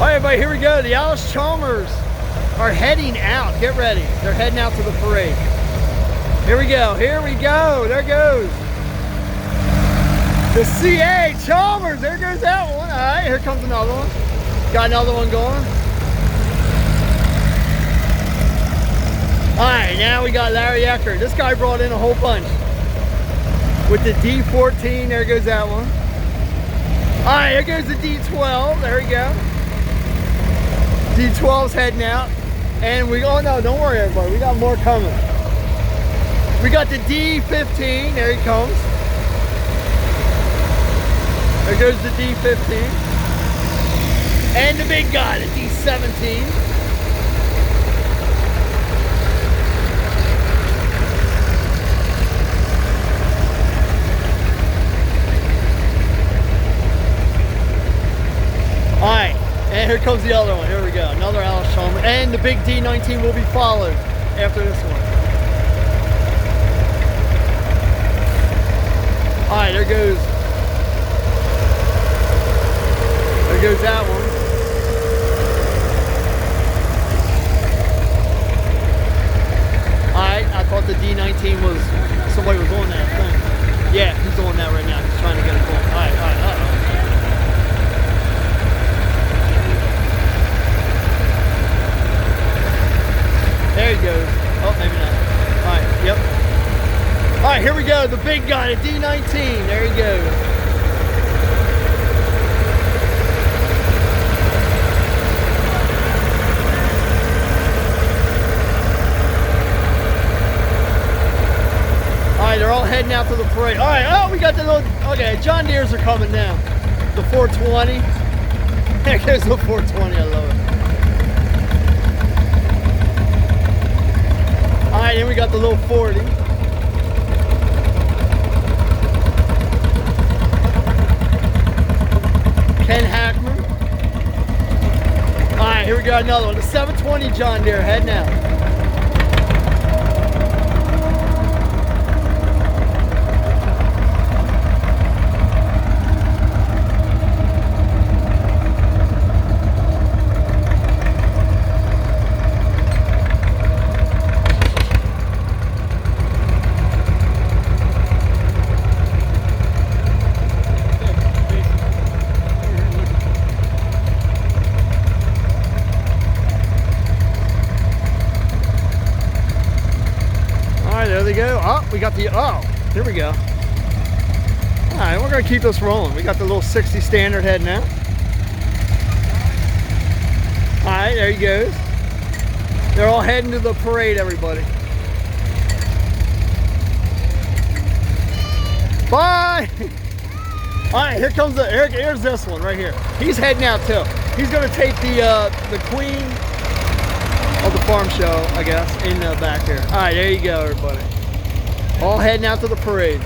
All right, everybody, here we go. The Allis-Chalmers are heading out. Get ready. They're heading out to the parade. Here we go. Here we go. There goes the CA Chalmers. There goes that one. All right, here comes another one. Got another one going. All right, now we got Larry Eckert. This guy brought in a whole bunch. With the D14, there goes that one. All right, here goes the D12. There we go. D12's heading out. And we, oh no, don't worry everybody, we got more coming. We got the D15, there he comes. There goes the D15. And the big guy, the D17. All right, and here comes the other one. Here we go, another Allis-Chalmers. And the big D19 will be followed after this one. All right, there goes that one. All right, I thought the D19 was, somebody was on that thing. Yeah, he's on that right now. He's trying to get it going. All right, uh-oh. There he goes. Oh, maybe not. All right, yep. All right, here we go. The big guy, the D19. There he goes. All right, they're all heading out to the parade. All right, oh, we got the little, okay, John Deere's are coming now. The 420. There goes the 420, I love it. All right, then we got the little 40. Ken Hackman. All right, here we got another one. The 720 John Deere heading out. There they go. Oh, we got the, oh, here we go. All right, we're gonna keep this rolling. We got the little 60 standard heading out. All right, there he goes. They're all heading to the parade, everybody. Bye. All right, here comes the, here's this one right here. He's heading out too. He's gonna take the queen of the farm show, I guess, in the back here. All right, there you go, everybody. All heading out to the parade.